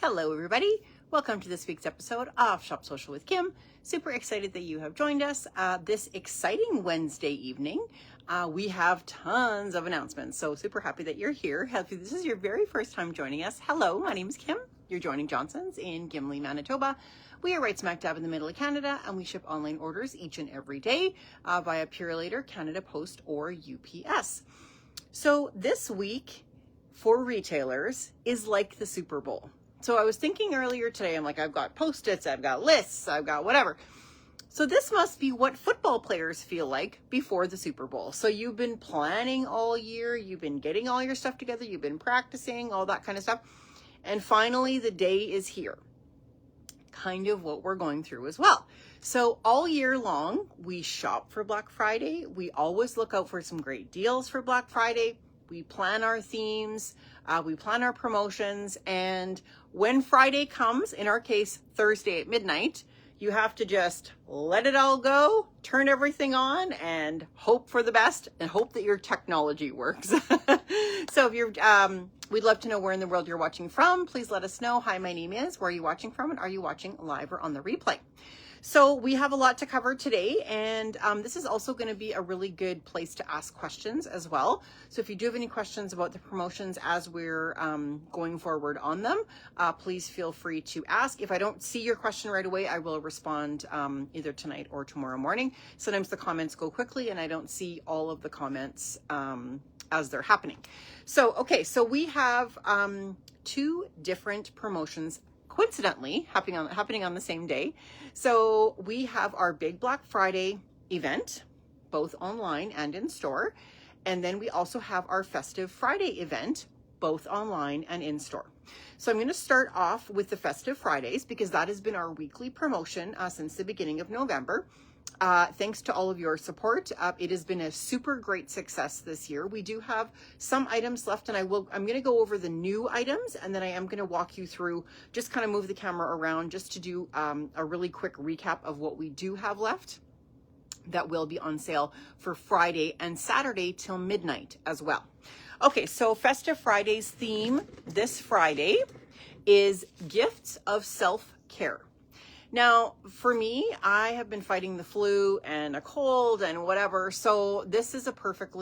Hello everybody, welcome to this week's episode of Shop Social with Kim. Super excited that you have joined us this exciting Wednesday evening. We have tons of announcements, so super happy that you're here. If this is your very first time joining us, hello, my name is Kim. You're joining Johnson's in Gimli, Manitoba. We are right smack dab in the middle of Canada, and we ship online orders each and every day via Purolator, Canada Post, or UPS. So this week for retailers is like the Super Bowl. So I was thinking earlier today, I'm like, I've got Post-its, I've got lists, I've got whatever. So this must be what football players feel like before the Super Bowl. So you've been planning all year, you've been getting all your stuff together, you've been practicing, all that kind of stuff. And finally the day is here. Kind of what we're going through as well. So all year long, we shop for Black Friday. We always look out for some great deals for Black Friday. We plan our themes, we plan our promotions, and when Friday comes, in our case, Thursday at midnight, you have to just let it all go, turn everything on, and hope for the best, and hope that your technology works. So if you're, we'd love to know where in the world you're watching from. Please let us know. Hi, my name is, where are you watching from, and are you watching live or on the replay? So we have a lot to cover today, and this is also going to be a really good place to ask questions as well. So if you do have any questions about the promotions as we're going forward on them, please feel free to ask. If I don't see your question right away, I will respond either tonight or tomorrow morning. Sometimes the comments go quickly and I don't see all of the comments as they're happening. So, okay, so we have two different promotions coincidentally happening on the same day. So we have our big Black Friday event, both online and in store. And then we also have our Festive Friday event, both online and in store. So I'm going to start off with the Festive Fridays because that has been our weekly promotion since the beginning of November. Thanks to all of your support. It has been a super great success this year. We do have some items left, and I'm going to go over the new items, and then I am going to walk you through, just kind of move the camera around just to do a really quick recap of what we do have left that will be on sale for Friday and Saturday till midnight as well. Okay, so Festive Friday's theme this Friday is gifts of self-care. Now, for me, I have been fighting the flu and a cold and whatever, so this is a perfect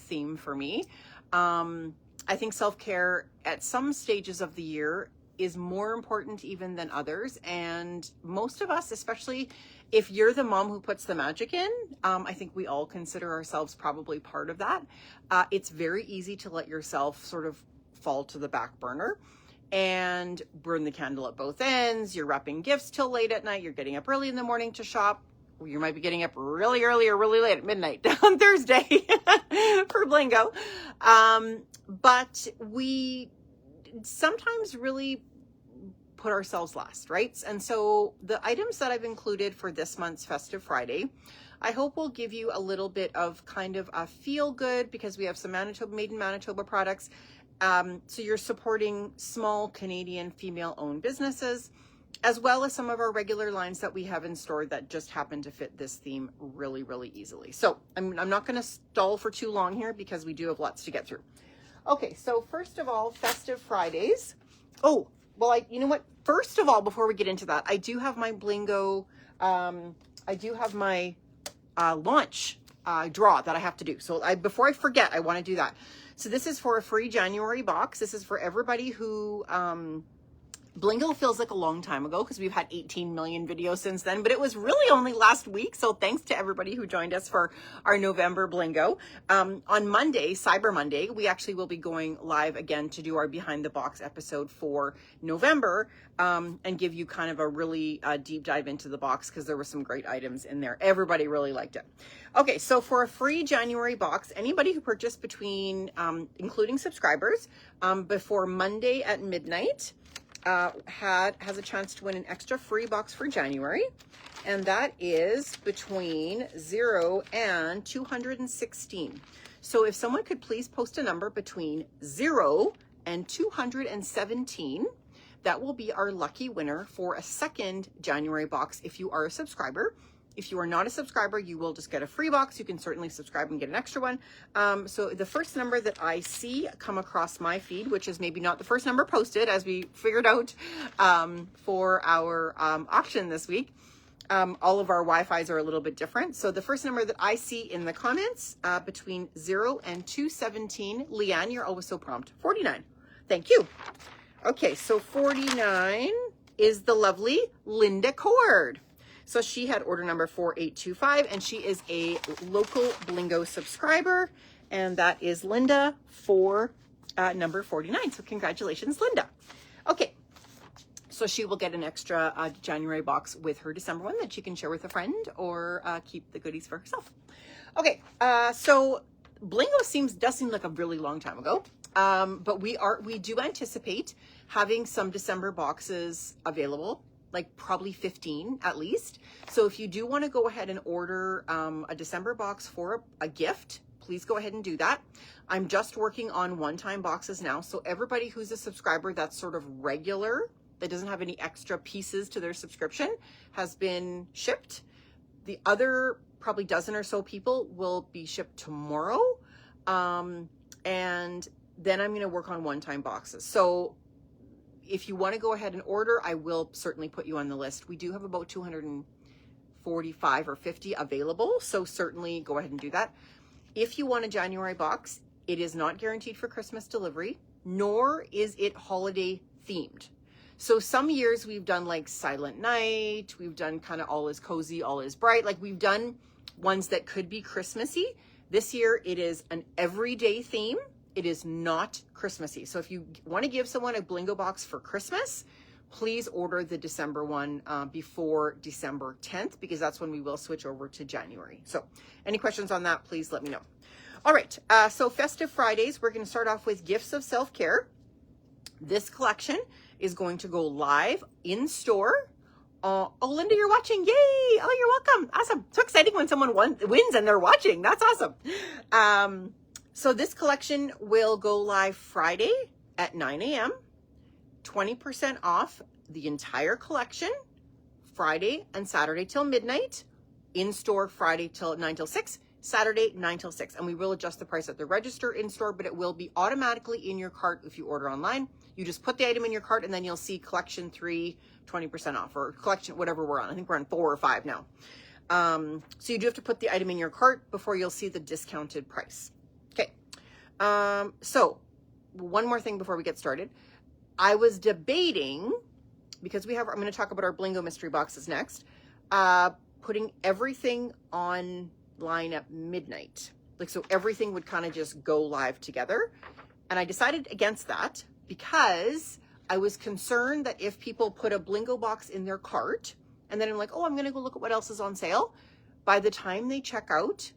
theme for me. I think self-care at some stages of the year is more important even than others, and most of us, especially if you're the mom who puts the magic in, I think we all consider ourselves probably part of that. It's very easy to let yourself sort of fall to the back burner and burn the candle at both ends. You're wrapping gifts till late at night. You're getting up early in the morning to shop. You might be getting up really early or really late at midnight on Thursday for Blingo. But we sometimes really put ourselves last, right? And so the items that I've included for this month's Festive Friday, I hope will give you a little bit of kind of a feel good, because we have some made in Manitoba products. So you're supporting small Canadian female-owned businesses, as well as some of our regular lines that we have in store that just happen to fit this theme really, really easily. So I'm not going to stall for too long here because we do have lots to get through. Okay, so first of all, Festive Fridays. Oh, well, you know what? First of all, before we get into that, I do have my Blingo, I do have my launch draw that I have to do. So before I forget, I want to do that. So this is for a free January box. This is for everybody who, Blingo feels like a long time ago because we've had 18 million videos since then, but it was really only last week. So thanks to everybody who joined us for our November Blingo. On Monday, Cyber Monday, we actually will be going live again to do our Behind the Box episode for November and give you kind of a really deep dive into the box because there were some great items in there. Everybody really liked it. Okay, so for a free January box, anybody who purchased between, including subscribers, before Monday at midnight, has a chance to win an extra free box for January, and that is between 0 and 216. So if someone could please post a number between 0 and 217, that will be our lucky winner for a second January box if you are a subscriber. If you are not a subscriber, you will just get a free box. You can certainly subscribe and get an extra one. So the first number that I see come across my feed, which is maybe not the first number posted, as we figured out for our auction this week, all of our Wi-Fi's are a little bit different. So the first number that I see in the comments between 0 and 217, Leanne, you're always so prompt, 49. Thank you. Okay, so 49 is the lovely Linda Cord. So she had order number 4825, and she is a local Blingo subscriber, and that is Linda for number 49. So congratulations, Linda. Okay, so she will get an extra January box with her December one that she can share with a friend or keep the goodies for herself. Okay, so Blingo does seem like a really long time ago, but we do anticipate having some December boxes available, like probably 15 at least. So if you do want to go ahead and order a December box for a gift, please go ahead and do that. I'm just working on one-time boxes now. So everybody who's a subscriber that's sort of regular, that doesn't have any extra pieces to their subscription, has been shipped. The other probably dozen or so people will be shipped tomorrow. And then I'm going to work on one-time boxes. So if you want to go ahead and order, I will certainly put you on the list. We do have about 245 or 50 available, so certainly go ahead and do that. If you want a January box, it is not guaranteed for Christmas delivery, nor is it holiday themed. So some years we've done like Silent Night, we've done kind of All Is Cozy, All Is Bright, like we've done ones that could be Christmassy. This year it is an everyday theme. It is not Christmassy. So if you want to give someone a Blingo box for Christmas, please order the December one before December 10th, because that's when we will switch over to January. So any questions on that, please let me know. All right, so Festive Fridays, we're going to start off with Gifts of Self-Care. This collection is going to go live in store. Oh, Linda, you're watching. Yay. Oh, you're welcome. Awesome. So exciting when someone wins and they're watching. That's awesome. So this collection will go live Friday at 9 a.m. 20% off the entire collection, Friday and Saturday till midnight. In store Friday till 9 till 6, Saturday 9 till 6. And we will adjust the price at the register in store, but it will be automatically in your cart if you order online. You just put the item in your cart and then you'll see collection 3, 20% off, or collection, whatever we're on. I think we're on 4 or 5 now. So you do have to put the item in your cart before you'll see the discounted price. Okay. So one more thing before we get started. I was debating, because I'm going to talk about our Blingo mystery boxes next, putting everything online at midnight. Like, so everything would kind of just go live together. And I decided against that because I was concerned that if people put a Blingo box in their cart, and then I'm like, oh, I'm going to go look at what else is on sale, by the time they check out,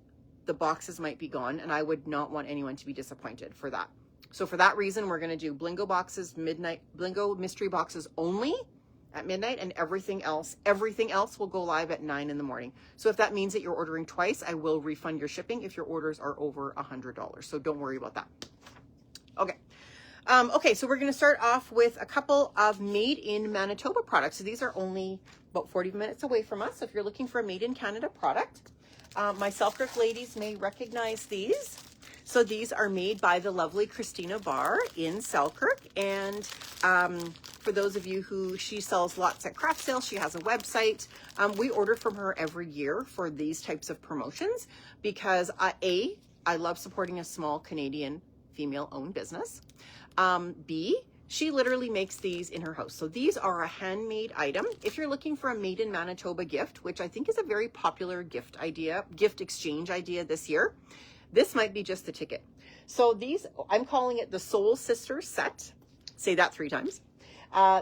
the boxes might be gone, and I would not want anyone to be disappointed for that. So for that reason, we're going to do Blingo boxes midnight, Blingo mystery boxes only at midnight, and everything else will go live at 9 in the morning. So if that means that you're ordering twice, I will refund your shipping if your orders are over $100. So don't worry about that. Okay. Okay, so we're going to start off with a couple of made in Manitoba products. So these are only about 40 minutes away from us. So if you're looking for a made in Canada product, my Selkirk ladies may recognize these. So these are made by the lovely Christina Barr in Selkirk. And for those of you who, she sells lots at craft sales, she has a website. We order from her every year for these types of promotions because I love supporting a small Canadian female-owned business. B, she literally makes these in her house. So these are a handmade item. If you're looking for a made in Manitoba gift, which I think is a very popular gift exchange idea this year, this might be just the ticket. So these, I'm calling it the Soul Sisters set. Say that 3 times.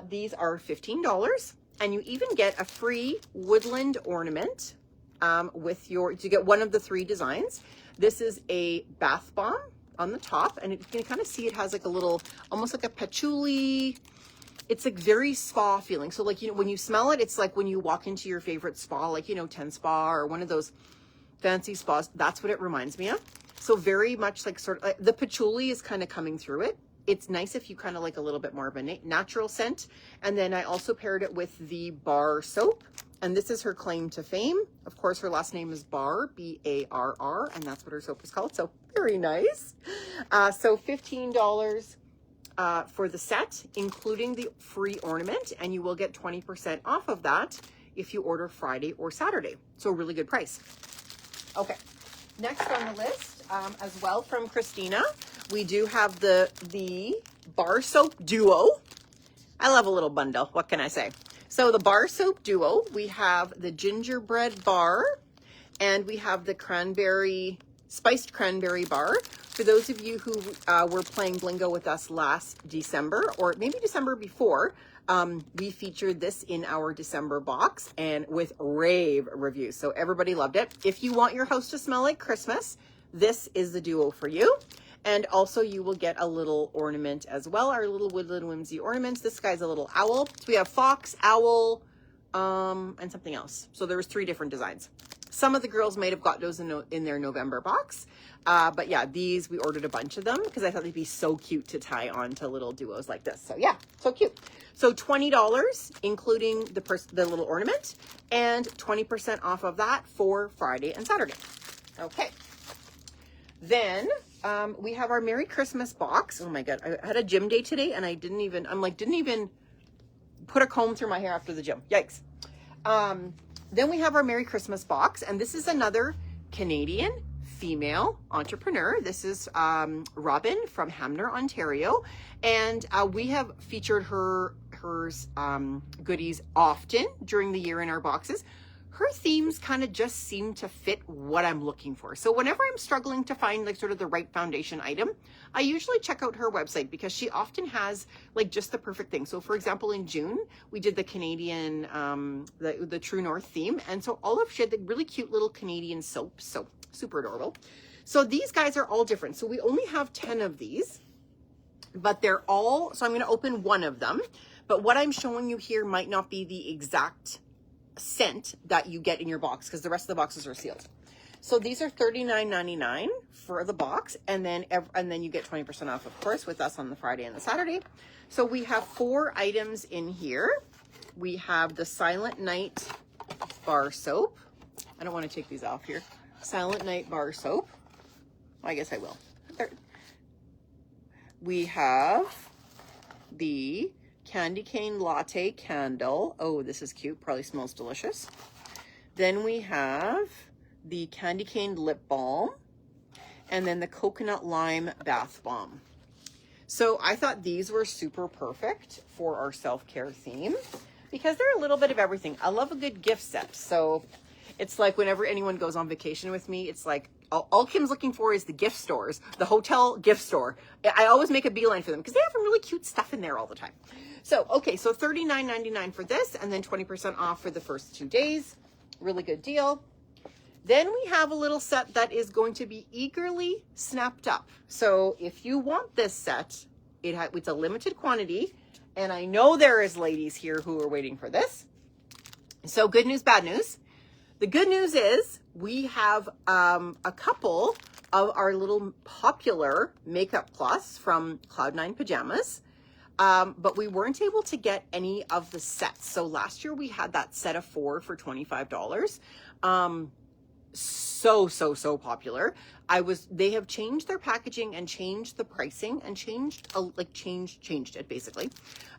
These are $15, and you even get a free woodland ornament to get one of the 3 designs. This is a bath bomb on the top, and you can kind of see it has like a little, almost like a patchouli. It's like very spa feeling. So like, you know, when you smell it, it's like when you walk into your favorite spa, like, you know, 10 Spa or one of those fancy spas. That's what it reminds me of. So very much like sort of like the patchouli is kind of coming through it. It's nice if you kind of like a little bit more of a natural scent. And then I also paired it with the bar soap And this is her claim to fame. Of course, her last name is Barr, B-A-R-R, and that's what her soap is called. So very nice. So $15 for the set, including the free ornament, and you will get 20% off of that if you order Friday or Saturday. So a really good price. Okay, next on the list, as well from Christina, we do have the bar soap duo. I love a little bundle. What can I say? So the bar soap duo, we have the gingerbread bar and we have the spiced cranberry bar. For those of you who were playing Blingo with us last December, or maybe December before, we featured this in our December box and with rave reviews. So everybody loved it. If you want your house to smell like Christmas, this is the duo for you. And also you will get a little ornament as well, our little Woodland Whimsy ornaments. This guy's a little owl. So we have fox, owl, and something else. So there's 3 different designs. Some of the girls might have got those in their November box. But yeah, these, we ordered a bunch of them because I thought they'd be so cute to tie on to little duos like this. So yeah, so cute. So $20, including the little ornament, and 20% off of that for Friday and Saturday. Okay. Then we have our Merry Christmas box. Oh my God, I had a gym day today and I didn't even put a comb through my hair after the gym. Yikes. Then we have our Merry Christmas box, and this is another Canadian female entrepreneur. This is Robin from Hamner, Ontario, and we have featured her goodies often during the year in our boxes. Her themes kind of just seem to fit what I'm looking for. So whenever I'm struggling to find like sort of the right foundation item, I usually check out her website because she often has like just the perfect thing. So for example, in June, we did the Canadian, the True North theme. And so she had the really cute little Canadian soaps. So super adorable. So these guys are all different. So we only have 10 of these, but they're all, so I'm going to open one of them, but what I'm showing you here might not be the exact scent that you get in your box because the rest of the boxes are sealed. So these are $39.99 for the box, and then you get 20% off, of course, with us on the Friday and the Saturday. So we have 4 items in here. We have the Silent Night bar soap. I don't want to take these off here. Silent Night bar soap. I guess I will. There. We have the candy cane latte candle. Oh, this is cute. Probably smells delicious. Then we have the candy cane lip balm, and then the coconut lime bath bomb. So I thought these were super perfect for our self-care theme because they're a little bit of everything. I love a good gift set. So it's like whenever anyone goes on vacation with me, it's like all Kim's looking for is the gift stores, the hotel gift store. I always make a beeline for them because they have some really cute stuff in there all the time. So, okay, so $39.99 for this, and then 20% off for the first 2 days. Really good deal. Then we have a little set that is going to be eagerly snapped up. So if you want this set, it's a limited quantity, and I know there is ladies here who are waiting for this. So good news, bad news. The good news is we have a couple of our little popular Makeup Plus from Cloud9 Pajamas, but we weren't able to get any of the sets. So last year we had that set of 4 for $25. So popular. They have changed their packaging and changed the pricing and changed it basically.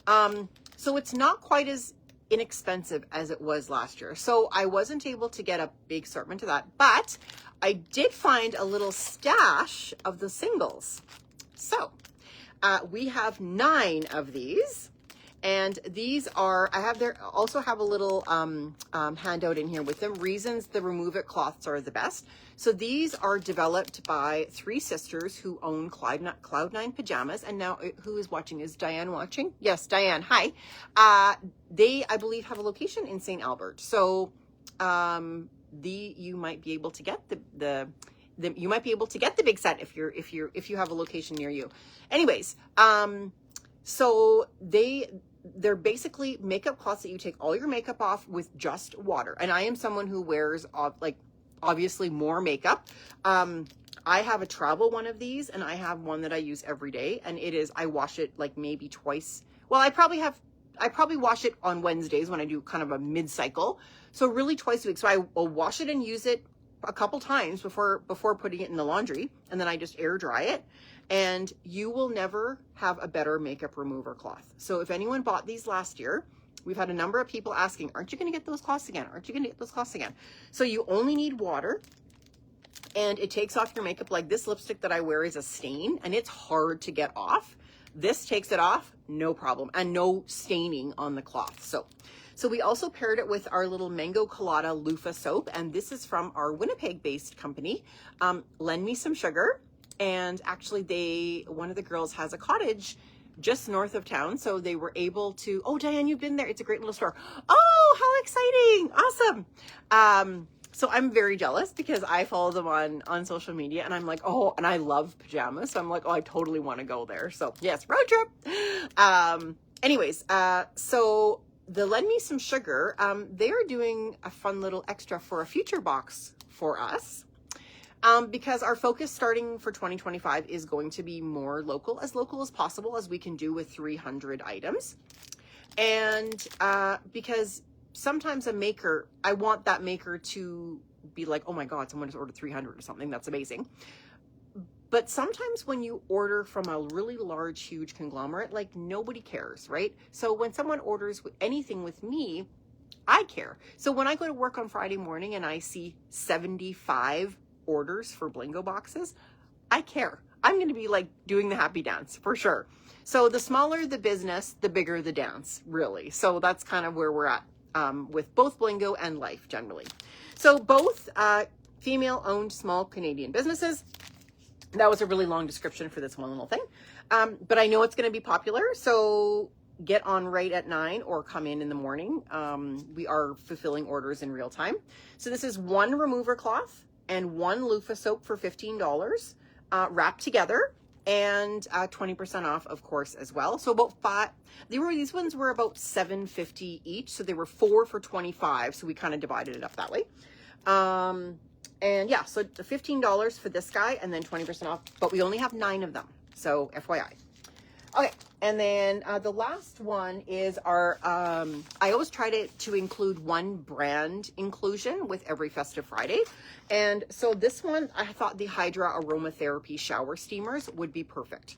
So it's not quite as inexpensive as it was last year. So I wasn't able to get a big assortment of that, but I did find a little stash of the singles. So we have 9 of these, and these are, also have a little handout in here with them. Reasons the Remove It cloths are the best. So these are developed by 3 sisters who own Cloud9 Pajamas. And now who is watching? Is Diane watching? Yes, Diane, hi. They, I believe, have a location in St. Albert. So you might be able to get you might be able to get the big set if you have a location near you. Anyways, so they're basically makeup cloths that you take all your makeup off with just water. And I am someone who wears obviously more makeup. I have a travel one of these, and I have one that I use every day, and I wash it like maybe twice. Well, I probably have I probably wash it on Wednesdays when I do kind of a mid-cycle. So really twice a week. So I will wash it and use it a couple times before putting it in the laundry, and then I just air dry it. And you will never have a better makeup remover cloth. So if anyone bought these last year, we've had a number of people asking, aren't you going to get those cloths again? Aren't you going to get those cloths again? So you only need water, and it takes off your makeup. Like this lipstick that I wear is a stain, and it's hard to get off. This takes it off, no problem, and no staining on the cloth. So we also paired it with our little Mango Colada loofah soap, and this is from our Winnipeg-based company, Lend Me Some Sugar. And actually one of the girls has a cottage just north of town, so they were able to, oh, Diane, you've been there. It's a great little store. Oh, how exciting. Awesome. So I'm very jealous because I follow them on social media, and I'm like, oh, and I love pajamas. So I'm like, oh, I totally want to go there. So yes, road trip. Anyways, so the Lend Me Some Sugar, they are doing a fun little extra for a future box for us. Because our focus starting for 2025 is going to be more local as possible as we can do with 300 items. And because sometimes I want that maker to be like, oh my God, someone just ordered 300 or something. That's amazing. But sometimes when you order from a really large, huge conglomerate, like nobody cares, right? So when someone orders anything with me, I care. So when I go to work on Friday morning and I see 75 orders for Blingo boxes, I care. I'm going to be like doing the happy dance for sure. So the smaller the business, the bigger the dance, really. So that's kind of where we're at with both Blingo and Life generally. So both female-owned small Canadian businesses. That was a really long description for this one little thing. But I know it's going to be popular. So get on right at 9 or come in the morning. We are fulfilling orders in real time. So this is one remover cloth and one loofah soap for $15 wrapped together, and 20% off, of course, as well. So about these ones were about $7.50 each. So they were 4 for $25. So we kind of divided it up that way. And yeah, so the $15 for this guy and then 20% off, but we only have 9 of them. So FYI. Okay, and then the last one is our, I always try to include one brand inclusion with every Festive Friday. And so this one, I thought the Hydra Aromatherapy Shower Steamers would be perfect.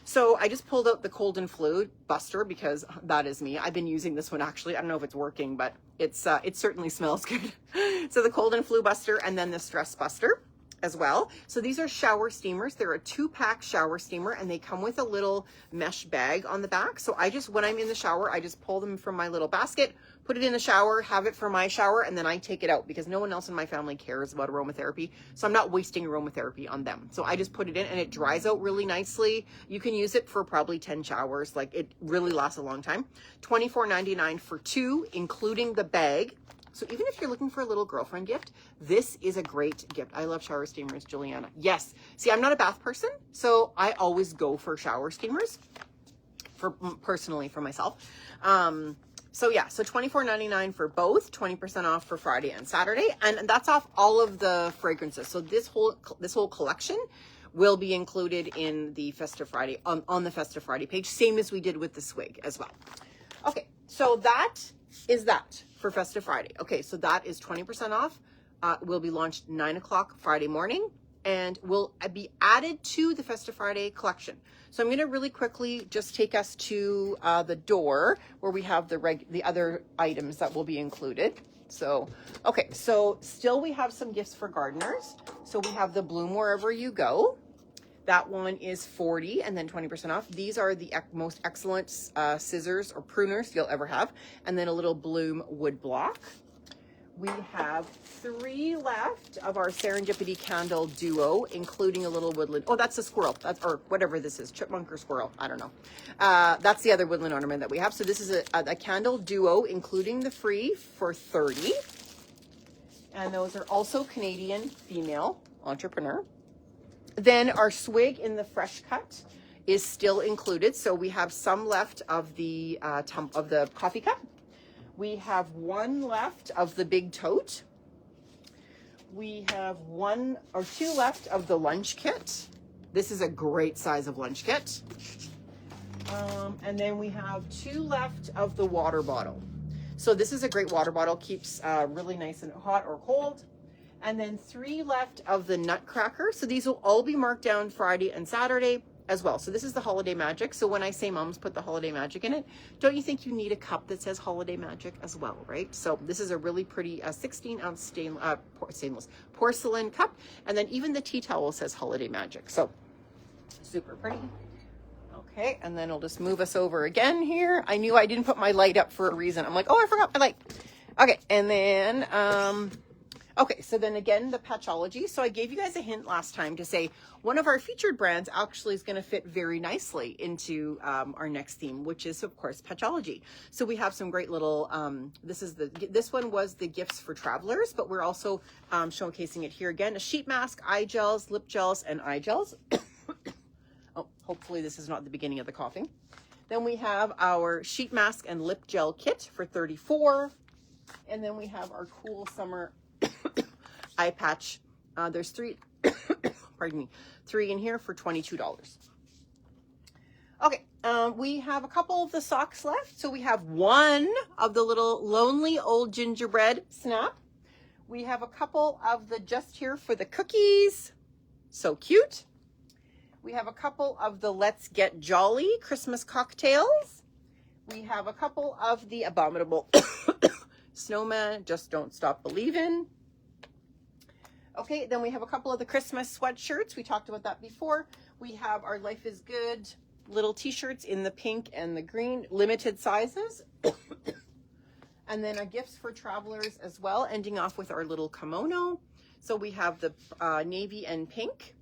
So I just pulled out the Cold and Flu Buster because that is me. I've been using this one actually. I don't know if it's working, but it certainly smells good. So the Cold and Flu Buster and then the Stress Buster as well. So these are shower steamers. They're a 2-pack shower steamer, and they come with a little mesh bag on the back. So when I'm in the shower, I just pull them from my little basket, put it in the shower, have it for my shower, and then I take it out because no one else in my family cares about aromatherapy. So I'm not wasting aromatherapy on them. So I just put it in and it dries out really nicely. You can use it for probably 10 showers. Like it really lasts a long time. $24.99 for 2, including the bag. So even if you're looking for a little girlfriend gift, this is a great gift. I love shower steamers, Juliana. Yes. See, I'm not a bath person, so I always go for shower steamers personally for myself. So yeah, so $24.99 for both, 20% off for Friday and Saturday. And that's off all of the fragrances. So this whole collection will be included in the Festive Friday, on the Festive Friday page, same as we did with the Swig as well. Okay, so that is that for Festive Friday. Okay, so that is 20% off. Will be launched 9 o'clock Friday morning and will be added to the Festive Friday collection. So I'm going to really quickly just take us to the door where we have the other items that will be included. So, okay, so still we have some gifts for gardeners. So we have the Bloom Wherever You Go. That one is $40 and then 20% off. These are the most excellent scissors or pruners you'll ever have. And then a little Bloom wood block. We have 3 left of our Serendipity Candle Duo, including a little woodland. Oh, that's a squirrel. Or whatever this is, chipmunk or squirrel. I don't know. That's the other woodland ornament that we have. So this is a candle duo, including the free, for $30. And those are also Canadian female entrepreneur. Then our Swig in the Fresh Cut is still included. So we have some left of the coffee cup. We have 1 left of the big tote. We have 1 or 2 left of the lunch kit. This is a great size of lunch kit. And then we have 2 left of the water bottle. So this is a great water bottle, keeps really nice and hot or cold. And then 3 left of the Nutcracker. So these will all be marked down Friday and Saturday as well. So this is the Holiday Magic. So when I say moms put the Holiday Magic in it, don't you think you need a cup that says Holiday Magic as well, right? So this is a really pretty 16-ounce stainless porcelain cup. And then even the tea towel says Holiday Magic. So super pretty. Okay, and then I'll just move us over again here. I knew I didn't put my light up for a reason. I'm like, oh, I forgot my light. Okay, and then, okay, so then again, the Patchology. So I gave you guys a hint last time to say one of our featured brands actually is going to fit very nicely into our next theme, which is, of course, Patchology. So we have some great little, this one was the gifts for travelers, but we're also showcasing it here again. A sheet mask, eye gels, lip gels, and eye gels. Oh, hopefully this is not the beginning of the coughing. Then we have our sheet mask and lip gel kit for $34. And then we have our cool summer eye patch. There's 3, pardon me, 3 in here for $22. Okay, we have a couple of the socks left. So we have 1 of the little lonely old gingerbread snap. We have a couple of the just here for the cookies. So cute. We have a couple of the Let's Get Jolly Christmas cocktails. We have a couple of the abominable snowman, Just Don't Stop Believin'. Okay, then we have a couple of the Christmas sweatshirts. We talked about that before. We have our Life is Good little t-shirts in the pink and the green, limited sizes. And then our gifts for travelers as well, ending off with our little kimono. So we have the navy and pink,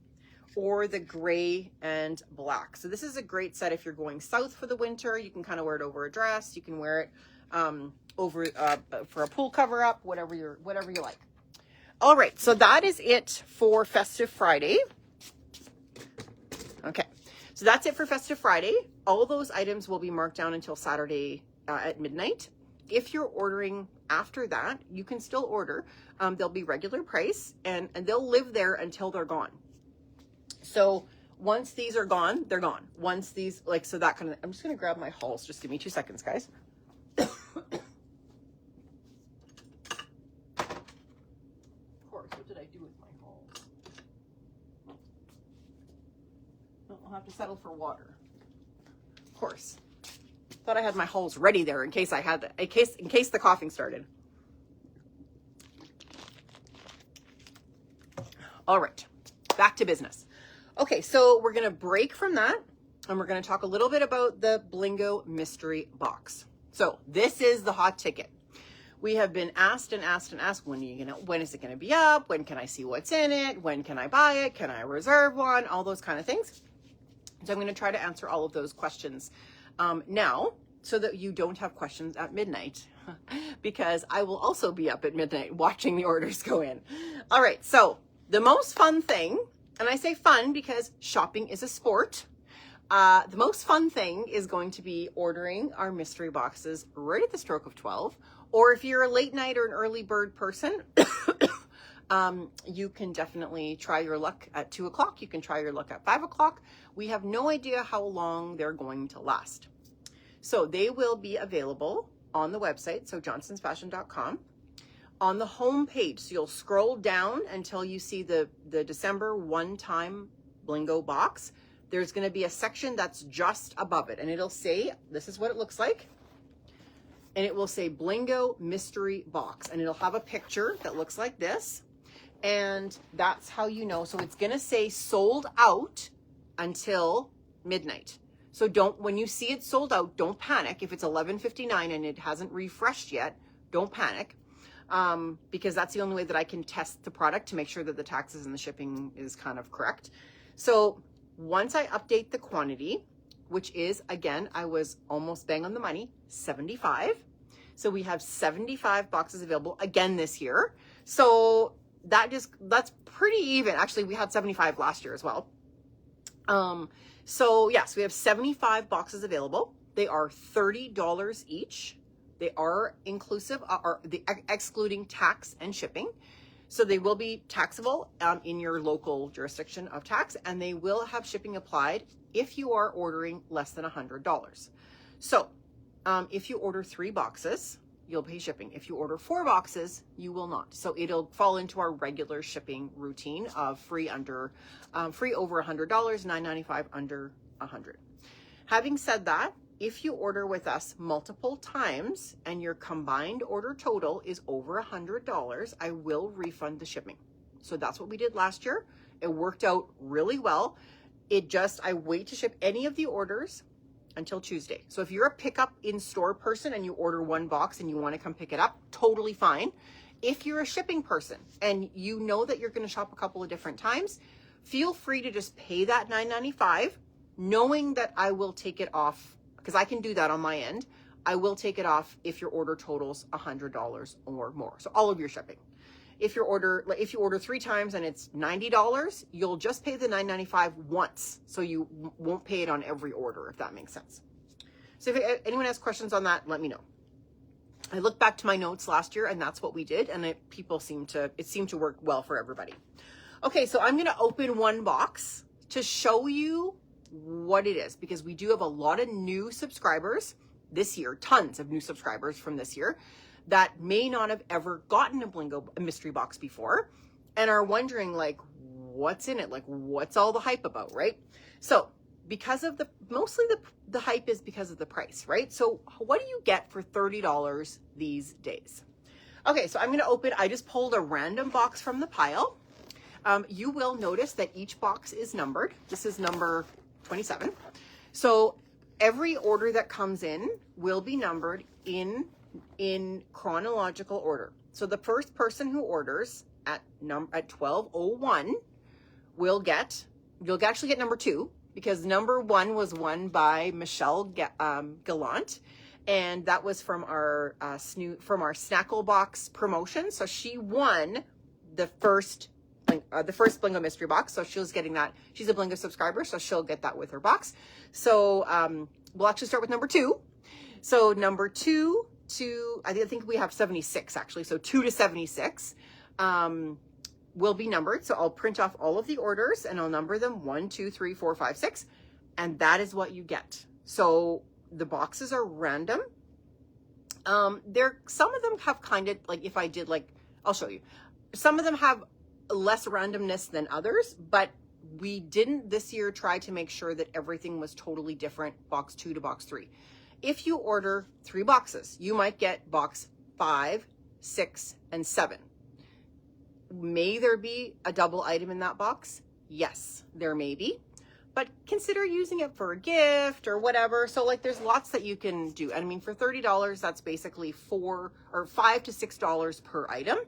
or the gray and black. So this is a great set if you're going south for the winter. You can kind of wear it over a dress. You can wear it over for a pool cover up, whatever you like. All right, so that is it for Festive Friday. Okay, so that's it for Festive Friday. All those items will be marked down until Saturday at midnight. If you're ordering after that, you can still order. They'll be regular price and they'll live there until they're gone. So once these are gone, they're gone. Once these, like, so that kind of, I'm just going to grab my hulls. Just give me 2 seconds, guys. Of course, what did I do with my hulls? I'll have to settle for water. Of course. Thought I had my hulls ready there in case I had, in case the coughing started. All right, back to business. Okay, so we're going to break from that and we're going to talk a little bit about the Blingo mystery box. So this is the hot ticket. We have been asked and asked and asked, when is it going to be up? When can I see what's in it? When can I buy it? Can I reserve one? All those kind of things. So I'm going to try to answer all of those questions now, so that you don't have questions at midnight, because I will also be up at midnight watching the orders go in. All right, so the most fun thing, and I say fun because shopping is a sport. The most fun thing is going to be ordering our mystery boxes right at the stroke of 12. Or if you're a late night or an early bird person, you can definitely try your luck at 2 o'clock. You can try your luck at 5 o'clock. We have no idea how long they're going to last. So they will be available on the website, so johnsonsfashion.com. On the home page, so you'll scroll down until you see the December one-time Blingo box. There's going to be a section that's just above it, and it'll say, this is what it looks like, and it will say Blingo mystery box, and it'll have a picture that looks like this, and that's how you know. So it's going to say sold out until midnight. So when you see it sold out, don't panic. If it's 11:59 and it hasn't refreshed yet, don't panic. Because that's the only way that I can test the product to make sure that the taxes and the shipping is kind of correct. So once I update the quantity, which is, again, I was almost bang on the money, 75. So we have 75 boxes available again this year. So that's pretty even. Actually, we had 75 last year as well. So yes, we have 75 boxes available. They are $30 each. They are inclusive, or excluding tax and shipping. So they will be taxable in your local jurisdiction of tax, and they will have shipping applied if you are ordering less than $100. So if you order 3 boxes, you'll pay shipping. If you order 4 boxes, you will not. So it'll fall into our regular shipping routine of free over $100, $9.95 under $100. Having said that, if you order with us multiple times and your combined order total is over $100, I will refund the shipping. So that's what we did last year. It worked out really well. I wait to ship any of the orders until Tuesday. So if you're a pickup in store person and you order 1 box and you want to come pick it up, totally fine. If you're a shipping person and you know that you're going to shop a couple of different times, feel free to just pay that $9.95, knowing that I will take it off, because I can do that on my end. I will take it off if your order totals $100 or more. So all of your shipping. If you order 3 times and it's $90, you'll just pay the $9.95 once. So you won't pay it on every order, if that makes sense. So if anyone has questions on that, let me know. I looked back to my notes last year and that's what we did. And it seemed to work well for everybody. Okay, so I'm going to open 1 box to show you what it is, because we do have a lot of new subscribers this year, tons of new subscribers from this year that may not have ever gotten a mystery box before and are wondering, like, what's in it? Like, what's all the hype about, right? So because of mostly the hype is because of the price, right? So what do you get for $30 these days? Okay, so I'm going to open, I just pulled a random box from the pile. You will notice that each box is numbered. This is number 27. So every order that comes in will be numbered in chronological order. So the first person who orders at 12:01 you'll actually get number 2, because number 1 was won by Michelle Gallant, and that was from our Snackle Box promotion. So she won the first Blingo mystery box. So she's getting that. She's a Blingo subscriber, so she'll get that with her box. So we'll actually start with number 2. So number 2 to, I think we have 76 actually. So 2 to 76 will be numbered. So I'll print off all of the orders and I'll number them 1, 2, 3, 4, 5, 6. And that is what you get. So the boxes are random. Some of them have kind of like, if I did like, I'll show you. Some of them have less randomness than others, but we didn't this year try to make sure that everything was totally different, box 2 to box 3. If you order 3 boxes, you might get box 5, 6, and 7. May there be a double item in that box? Yes, there may be, but consider using it for a gift or whatever. So like there's lots that you can do. I mean, for $30, that's basically $5 to $6 per item.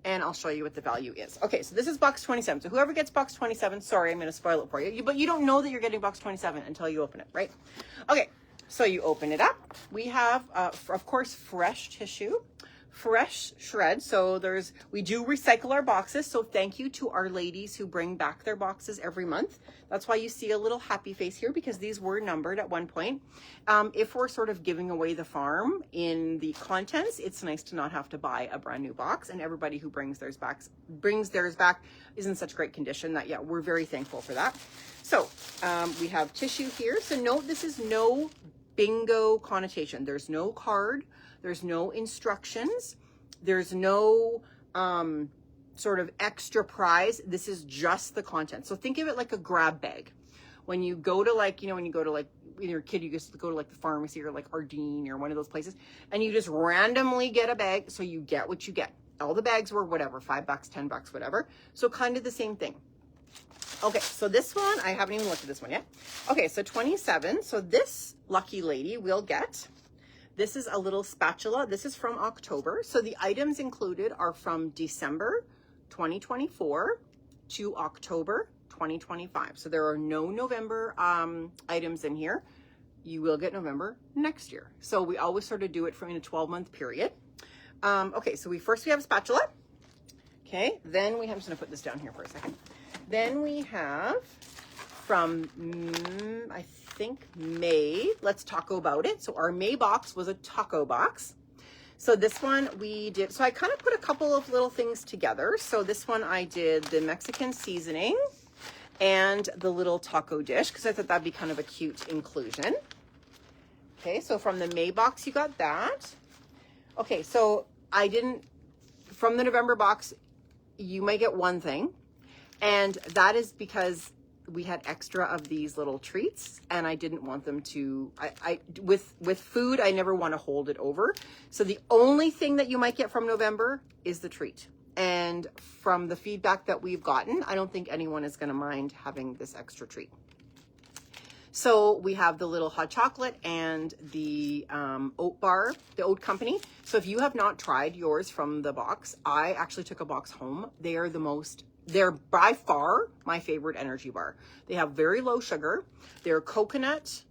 And I'll show you what the value is. Okay, so this is box 27. So whoever gets box 27, sorry, I'm going to spoil it for you. But you don't know that you're getting box 27 until you open it, right? Okay, so you open it up. We have, of course, fresh tissue, fresh shreds. So we do recycle our boxes. So thank you to our ladies who bring back their boxes every month. That's why you see a little happy face here, because these were numbered at one point. If we're sort of giving away the farm in the contents, it's nice to not have to buy a brand new box, and everybody who brings theirs back is in such great condition that, yeah, we're very thankful for that. So we have tissue here. So note, this is no bingo connotation. There's no card. There's no instructions. There's no sort of extra prize. This is just the content. So think of it like a grab bag. When you go to when you go to when you're a kid, you just go to like the pharmacy or like Ardeen or one of those places, and you just randomly get a bag. So you get what you get. All the bags were whatever, $5, $10, whatever. So kind of the same thing. Okay, so this one, I haven't even looked at this one yet. Okay, so 27. So this lucky lady will get, this is a little spatula. This is from October. So the items included are from December 2024 to October 2025. So there are no November items in here. You will get November next year. So we always sort of do it in a 12-month period. Okay, so we have a spatula. Okay, then I'm just gonna put this down here for a second. Then we have from, I think May, let's taco about it. So our May box was a taco box. So this one we did, so I kind of put a couple of little things together. So this one I did the Mexican seasoning and the little taco dish because I thought that'd be kind of a cute inclusion. Okay, so from the May box, you got that. Okay, so from the November box, you might get one thing. And that is because we had extra of these little treats and I didn't want them to, with food, I never want to hold it over. So the only thing that you might get from November is the treat. And from the feedback that we've gotten, I don't think anyone is going to mind having this extra treat. So we have the little hot chocolate and the oat bar, the oat company. So if you have not tried yours from the box, I actually took a box home. They're by far my favorite energy bar. They have very low sugar. They're coconut,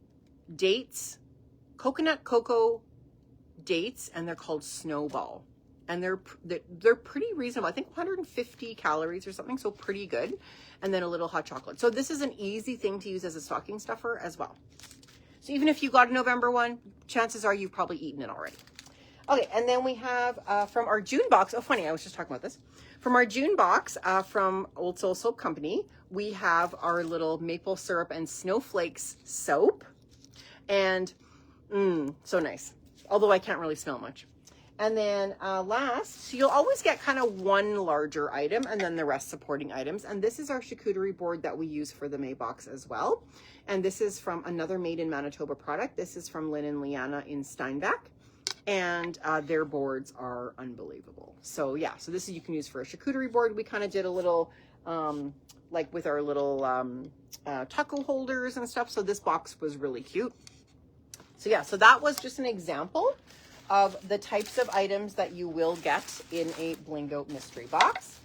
cocoa dates, and they're called Snowball. And they're pretty reasonable. I think 150 calories or something, so pretty good. And then a little hot chocolate. So this is an easy thing to use as a stocking stuffer as well. So even if you got a November one, chances are you've probably eaten it already. Okay, and then we have from our June box, oh funny, I was just talking about this. From our June box from Old Soul Soap Company, we have our little maple syrup and snowflakes soap. And so nice, although I can't really smell much. And then last, so you'll always get kind of one larger item and then the rest supporting items. And this is our charcuterie board that we use for the May box as well. And this is from another Made in Manitoba product. This is from Lynn and Liana in Steinbach. And their boards are unbelievable. So yeah, so this is you can use for a charcuterie board. We kind of did a little, like with our little taco holders and stuff. So this box was really cute. So yeah, so that was just an example of the types of items that you will get in a Blingo mystery box.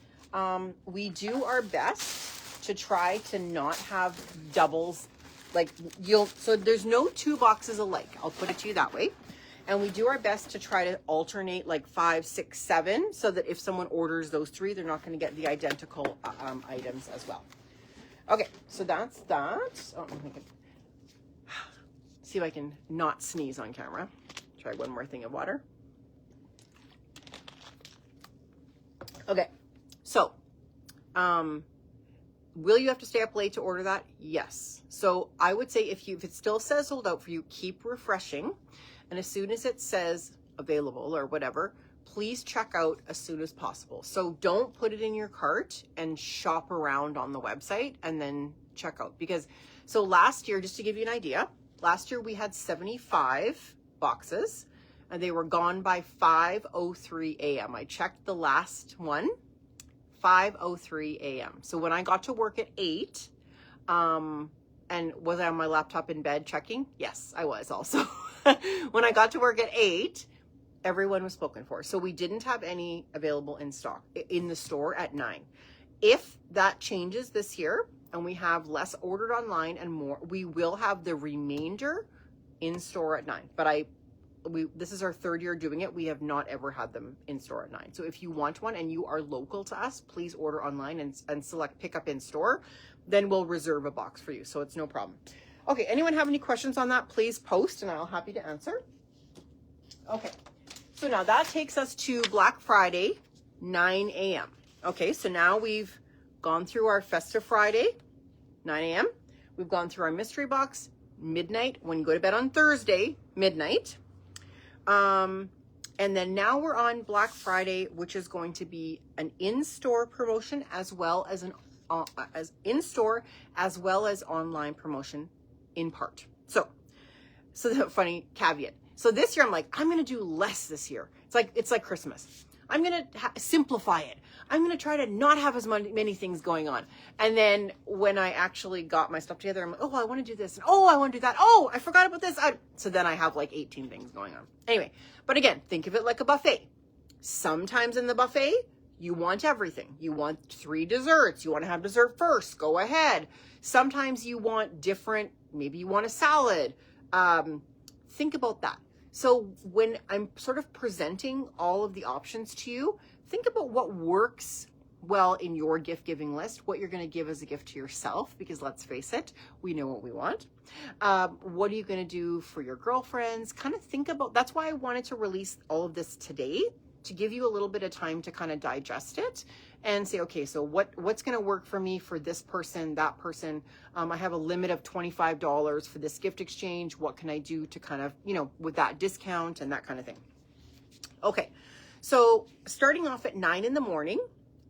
We do our best to try to not have doubles, so there's no two boxes alike. I'll put it to you that way. And we do our best to try to alternate like 5, 6, 7, so that if someone orders those 3, they're not going to get the identical items as well. Okay, so that's that. Oh, I'm thinking. See if I can not sneeze on camera. Try one more thing of water. Okay, so will you have to stay up late to order that? Yes. So I would say if it still says sold out for you, keep refreshing. And as soon as it says available or whatever, please check out as soon as possible. So don't put it in your cart and shop around on the website and then check out. Because, so last year, just to give you an idea, last year we had 75 boxes and they were gone by 5:03 a.m. I checked the last one, 5:03 a.m. So when I got to work at 8, and was I on my laptop in bed checking? Yes, I was also. When I got to work at 8, everyone was spoken for. So we didn't have any available in stock in the store at 9. If that changes this year and we have less ordered online and more, we will have the remainder in store at 9. But this is our 3rd year doing it. We have not ever had them in store at 9. So if you want one and you are local to us, please order online and select pick up in store. Then we'll reserve a box for you. So it's no problem. Okay, anyone have any questions on that? Please post and I'll happy to answer. Okay, so now that takes us to Black Friday, 9 a.m. Okay, so now we've gone through our Festive Friday, 9 a.m. We've gone through our mystery box, midnight, when you go to bed on Thursday, midnight. And then now we're on Black Friday, which is going to be an in-store promotion as well as as in-store as well as online promotion in part. So the funny caveat. So this year I'm like, I'm going to do less this year. It's like Christmas. I'm going to simplify it. I'm going to try to not have as many things going on. And then when I actually got my stuff together, I'm like, oh, I want to do this. And, oh, I want to do that. Oh, I forgot about this. So then I have like 18 things going on. Anyway, but again, think of it like a buffet. Sometimes in the buffet, you want everything. You want 3 desserts. You want to have dessert first. Go ahead. Sometimes you want different, maybe you want a salad. Think about that. So when I'm sort of presenting all of the options to you, think about what works well in your gift giving list what you're going to give as a gift to yourself, because let's face it, we know what we want. What are you going to do for your girlfriends? Kind of think about, that's why I wanted to release all of this today, to give you a little bit of time to kind of digest it and say, okay, so what's going to work for me, for this person, that person. I have a limit of $25 for this gift exchange. What can I do to kind of, with that discount and that kind of thing. Okay, so starting off at 9 in the morning,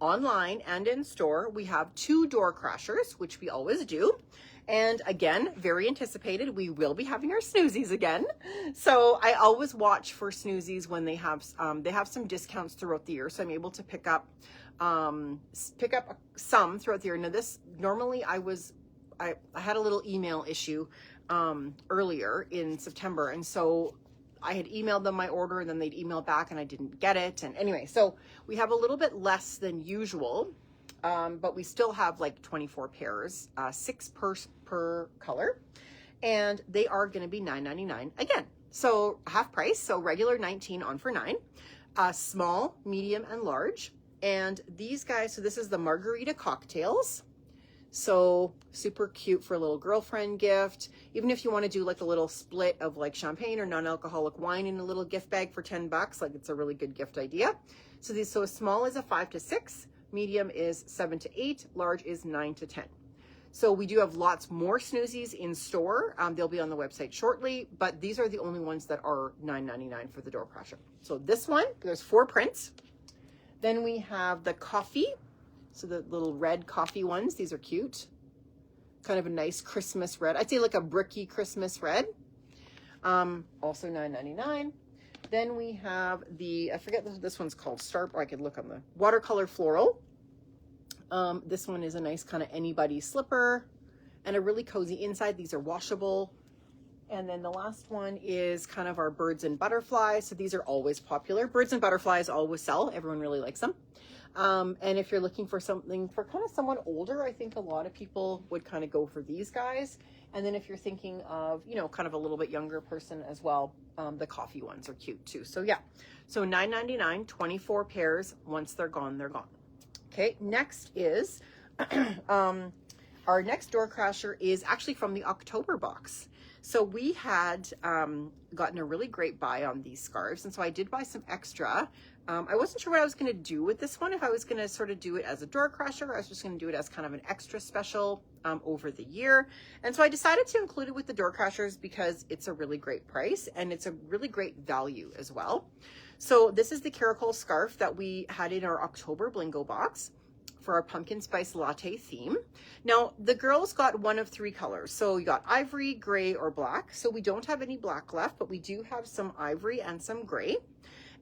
online and in store, we have 2 door crashers, which we always do. And again, very anticipated, we will be having our snoozies again. So I always watch for snoozies when they have some discounts throughout the year. So I'm able to pick up some throughout the year. Now this, normally I had a little email issue earlier in September. And so I had emailed them my order, and then they'd email back and I didn't get it. And anyway, so we have a little bit less than usual, but we still have like 24 pairs, 6 per color, and they are going to be $9.99 again. So half price. So regular $19 on for $9, small, medium, and large. And these guys, so this is the margarita cocktails. So super cute for a little girlfriend gift. Even if you want to do like a little split of like champagne or non-alcoholic wine in a little gift bag for $10, like it's a really good gift idea. So a small is a 5 to 6, medium is 7 to 8, large is 9 to 10. So we do have lots more snoozies in store. They'll be on the website shortly, but these are the only ones that are $9.99 for the door crasher. So this one, there's 4 prints. Then we have the coffee. So the little red coffee ones, these are cute. Kind of a nice Christmas red. I'd say like a bricky Christmas red. Also $9.99. Then we have I forget what this one's called. Or I could look on the watercolor floral. This one is a nice kind of anybody slipper and a really cozy inside. These are washable. And then the last one is kind of our birds and butterflies. So these are always popular. Birds and butterflies always sell. Everyone really likes them. And if you're looking for something for kind of someone older, I think a lot of people would kind of go for these guys. And then if you're thinking of, kind of a little bit younger person as well, the coffee ones are cute too. So yeah, so $9.99, 24 pairs. Once they're gone, they're gone. Okay, next is, our next door crasher is actually from the October box. So we had gotten a really great buy on these scarves. And so I did buy some extra. I wasn't sure what I was going to do with this one. If I was going to sort of do it as a door crasher, or I was just going to do it as kind of an extra special over the year. And so I decided to include it with the door crashers because it's a really great price and it's a really great value as well. So this is the Caracol scarf that we had in our October Blingo box for our pumpkin spice latte theme. Now the girls got one of 3 colors. So you got ivory, gray, or black. So we don't have any black left, but we do have some ivory and some gray.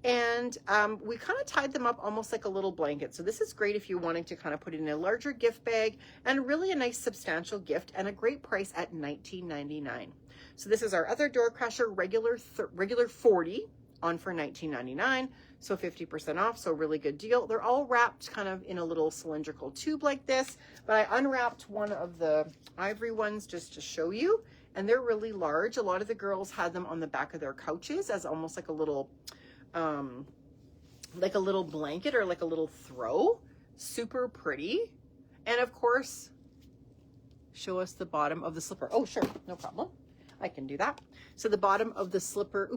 And we kind of tied them up almost like a little blanket. So this is great if you're wanting to kind of put it in a larger gift bag, and really a nice substantial gift, and a great price at $19.99. So this is our other door crasher, regular 40 on for $19.99. So 50% off, so really good deal. They're all wrapped kind of in a little cylindrical tube like this, but I unwrapped one of the ivory ones just to show you, and they're really large. A lot of the girls had them on the back of their couches as almost like a little blanket or like a little throw. Super pretty. And of course, show us the bottom of the slipper. Oh, sure, no problem. I can do that. So the bottom of the slipper,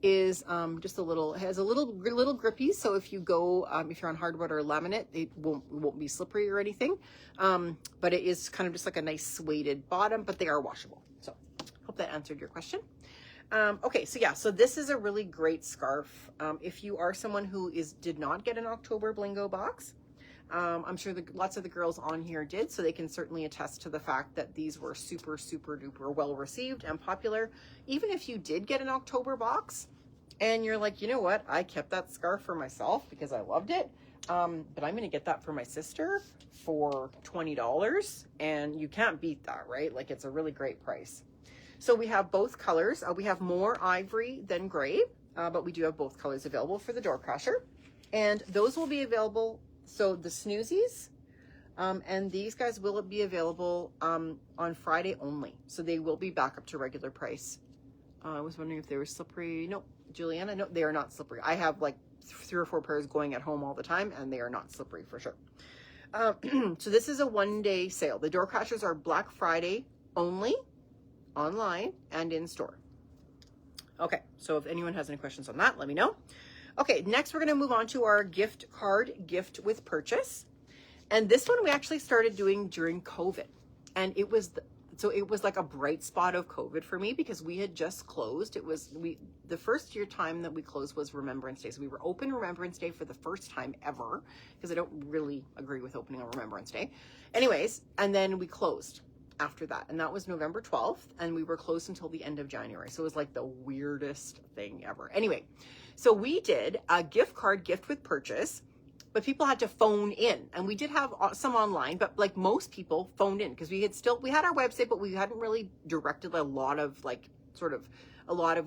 is just has a little grippy. So if you go, if you're on hardwood or laminate, it won't be slippery or anything. But it is kind of just like a nice suede bottom, but they are washable. So hope that answered your question. Okay, so yeah, so this is a really great scarf. If you are someone who did not get an October Blingo box, I'm sure lots of the girls on here did, so they can certainly attest to the fact that these were super, super duper well received and popular. Even if you did get an October box and you're like, you know what, I kept that scarf for myself because I loved it, but I'm going to get that for my sister for $20, and you can't beat that, right? Like, it's a really great price. So we have both colors. We have more ivory than gray, but we do have both colors available for the door crasher. And those will be available. So the snoozies and these guys will be available on Friday only. So they will be back up to regular price I was wondering if they were slippery. No, Juliana, no, they are not slippery. I have like 3 or 4 pairs going at home all the time, and they are not slippery for sure. So this is a 1-day sale. The door crashers are Black Friday only, online and in store. Okay, so if anyone has any questions on that, let me know. Okay, next we're going to move on to our gift card gift with purchase. And this one we actually started doing during COVID. And it was like a bright spot of COVID for me because we had just closed. The first year time that we closed was Remembrance Day. So we were open Remembrance Day for the first time ever, because I don't really agree with opening on Remembrance Day. Anyways, and then we closed after that. And that was November 12th. And we were closed until the end of January. So it was like the weirdest thing ever. Anyway, so we did a gift card gift with purchase, but people had to phone in, and we did have some online, but like most people phoned in because we had our website, but we hadn't really directed a lot of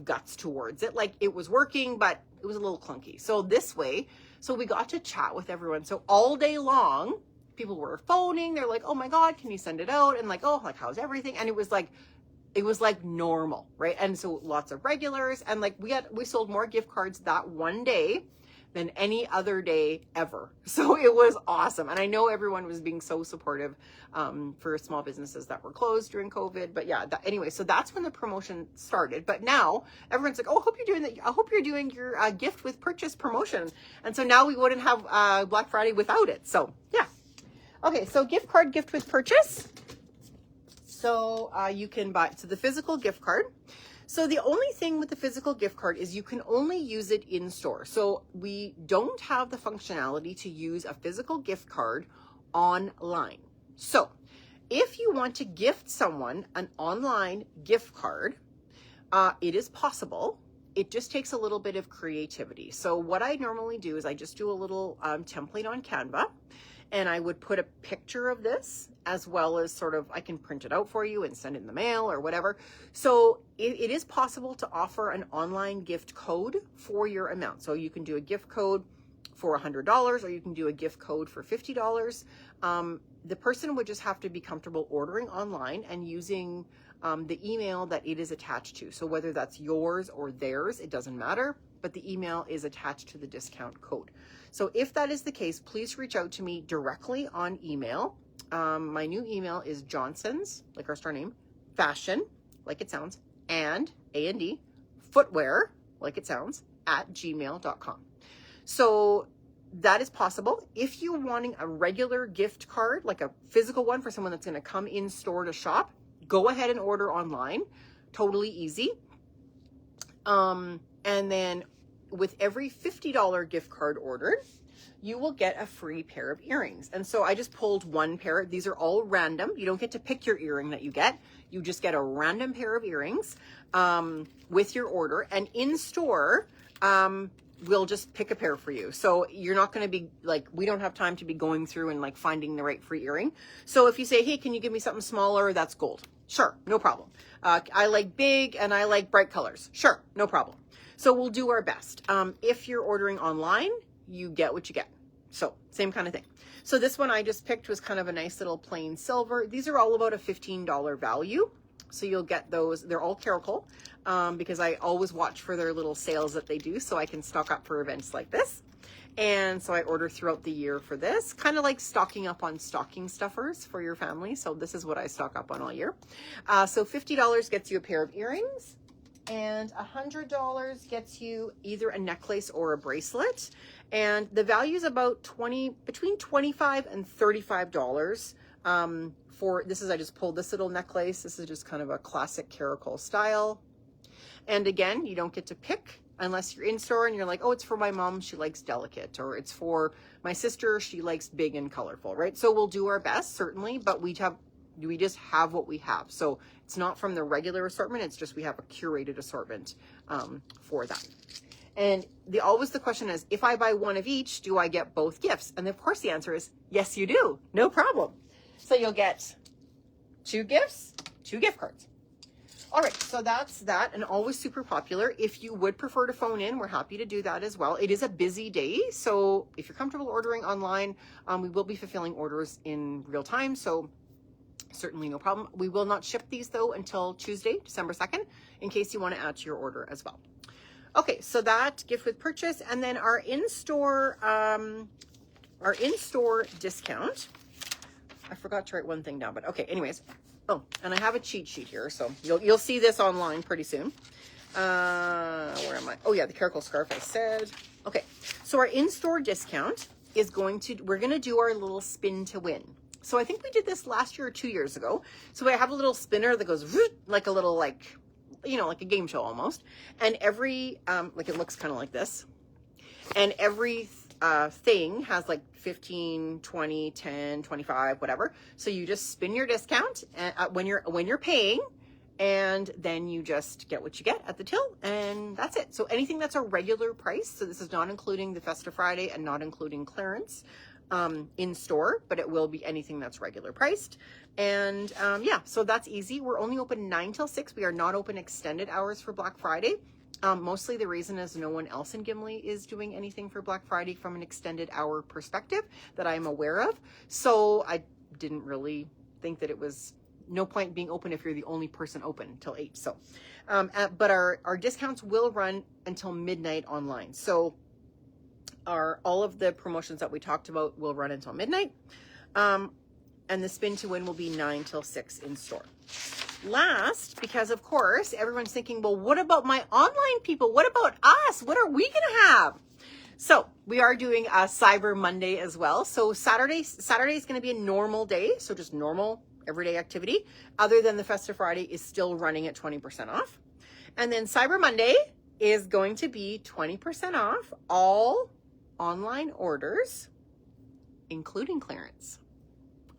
guts towards it. Like it was working, but it was a little clunky. So this way, so we got to chat with everyone. So all day long, people were phoning. They're like, oh my God, can you send it out? And like, oh, like, how's everything? And it was like normal, right? And so lots of regulars, and like we sold more gift cards that one day than any other day ever. So it was awesome. And I know everyone was being so supportive for small businesses that were closed during COVID. But yeah, anyway, so that's when the promotion started. But now everyone's like, oh, I hope you're doing your gift with purchase promotion. And so now we wouldn't have Black Friday without it. So yeah. Okay, so gift card gift with purchase. So you can buy, so the physical gift card. So the only thing with the physical gift card is you can only use it in store. So we don't have the functionality to use a physical gift card online. So if you want to gift someone an online gift card, it is possible. It just takes a little bit of creativity. So what I normally do is I just do a little template on Canva. And I would put a picture of this, as well as sort of, I can print it out for you and send it in the mail or whatever. So it is possible to offer an online gift code for your amount. So you can do a gift code for $100, or you can do a gift code for $50. The person would just have to be comfortable ordering online and using the email that it is attached to. So whether that's yours or theirs, it doesn't matter, but the email is attached to the discount code. So if that is the case, please reach out to me directly on email. My new email is Johnson's, like our store name, fashion, like it sounds, and A&D, footwear, like it sounds, @gmail.com. So that is possible. If you're wanting a regular gift card, like a physical one for someone that's going to come in store to shop, go ahead and order online. Totally easy. And then with every $50 gift card ordered, you will get a free pair of earrings. And so I just pulled one pair. These are all random. You don't get to pick your earring that you get. You just get a random pair of earrings with your order. And in store, we'll just pick a pair for you. So you're not going to be like, we don't have time to be going through and like finding the right free earring. So if you say, hey, can you give me something smaller? That's gold. Sure, no problem. I like big and I like bright colors. Sure, no problem. So we'll do our best. If you're ordering online, you get what you get. So same kind of thing. So this one I just picked was kind of a nice little plain silver. These are all about a $15 value. So you'll get those. They're all Caracal because I always watch for their little sales that they do so I can stock up for events like this. And so I order throughout the year for this, kind of like stocking up on stocking stuffers for your family. So this is what I stock up on all year. So $50 gets you a pair of earrings. And $100 gets you either a necklace or a bracelet. And the value is about between $25 and $35 for this. I just pulled this little necklace. This is just kind of a classic Caracal style. And again, you don't get to pick unless you're in store and you're like, oh, it's for my mom, she likes delicate, or it's for my sister, she likes big and colorful, right? So we'll do our best, certainly, but we just have what we have. So it's not from the regular assortment. It's just we have a curated assortment for that. And always the question is, if I buy one of each, do I get both gifts? And of course the answer is, yes, you do. No problem. So you'll get 2 gifts, 2 gift cards. All right, so that's that, and always super popular. If you would prefer to phone in, we're happy to do that as well. It is a busy day, so if you're comfortable ordering online, we will be fulfilling orders in real time. So certainly no problem. We will not ship these though until Tuesday, December 2nd, in case you want to add to your order as well. Okay, so that gift with purchase, and then our in-store discount. I forgot to write one thing down, but okay, anyways. Oh, and I have a cheat sheet here, so you'll see this online pretty soon. Where am I? Oh yeah, the Caracal scarf I said. Okay, so our in-store discount is we're going to do our little spin to win. So I think we did this last year or 2 years ago. So I have a little spinner that goes like a little, like, you know, like a game show almost. And every, like it looks kind of like this. And every thing has like 15, 20, 10, 25, whatever. So you just spin your discount when you're paying, and then you just get what you get at the till, and that's it. So anything that's a regular price, so this is not including the Festive Friday and not including clearance in store, but it will be anything that's regular priced. And yeah, so that's easy. We're only open 9 till 6. We are not open extended hours for Black Friday. Mostly the reason is no one else in Gimli is doing anything for Black Friday from an extended hour perspective that I'm aware of. So I didn't really think that it was no point being open if you're the only person open till 8. So, but our discounts will run until midnight online. So all of the promotions that we talked about will run until midnight. And the spin to win will be 9 till 6 in store. Last, because of course, everyone's thinking, well, what about my online people? What about us? What are we going to have? So we are doing a Cyber Monday as well. So Saturday is going to be a normal day. So just normal everyday activity, other than the Festive Friday is still running at 20% off. And then Cyber Monday is going to be 20% off all online orders, including clearance.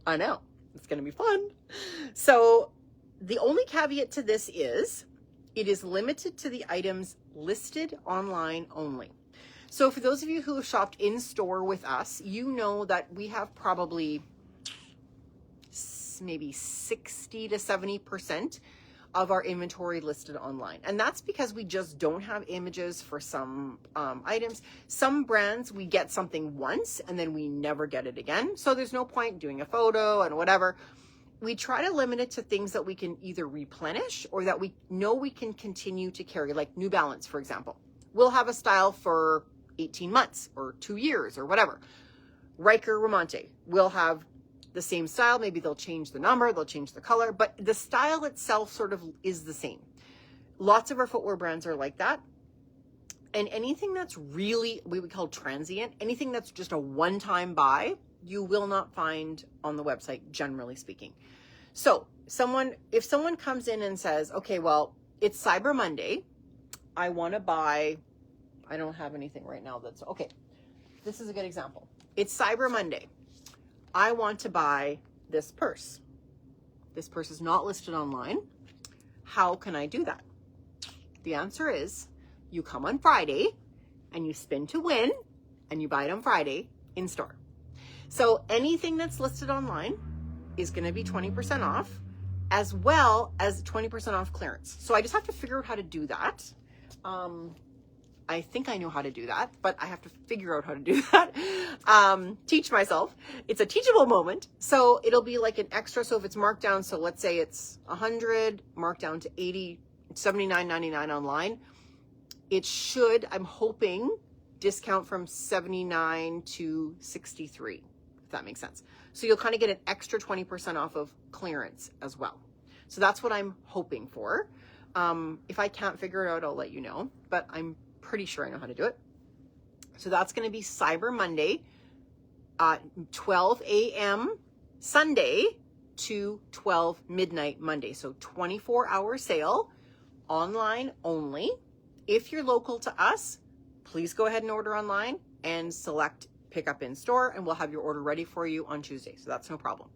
I know, it's going to be fun. So the only caveat to this is it is limited to the items listed online only. So for those of you who have shopped in store with us, you know that we have probably maybe 60 to 70% of our inventory listed online. And that's because we just don't have images for some items. Some brands, we get something once and then we never get it again. So there's no point doing a photo and whatever. We try to limit it to things that we can either replenish or that we know we can continue to carry, like New Balance, for example. We'll have a style for 18 months or 2 years or whatever. Riker Ramonte will have the same style. Maybe they'll change the number, they'll change the color, but the style itself sort of is the same. Lots of our footwear brands are like that. And anything that's really, we would call transient, anything that's just a one-time buy, you will not find on the website, generally speaking. So if someone comes in and says, okay, well, it's Cyber Monday, I want to buy, I don't have anything right now that's, okay, this is a good example. It's Cyber Monday. I want to buy this purse. This purse is not listed online. How can I do that? The answer is you come on Friday and you spin to win and you buy it on Friday in store. So anything that's listed online is going to be 20% off, as well as 20% off clearance. So I just have to figure out how to do that. I think I know how to do that, but I have to figure out how to do that. Teach myself. It's a teachable moment. So it'll be like an extra. So if it's marked down, so let's say it's 100, marked down to 80, $79.99 online. It should, I'm hoping, discount from 79 to 63, if that makes sense. So you'll kind of get an extra 20% off of clearance as well. So that's what I'm hoping for. If I can't figure it out, I'll let you know, but I'm pretty sure I know how to do it. So that's going to be Cyber Monday, 12 a.m. Sunday to 12 midnight Monday. So 24-hour sale, online only. If you're local to us, please go ahead and order online and select pick up in store, and we'll have your order ready for you on Tuesday. So that's no problem.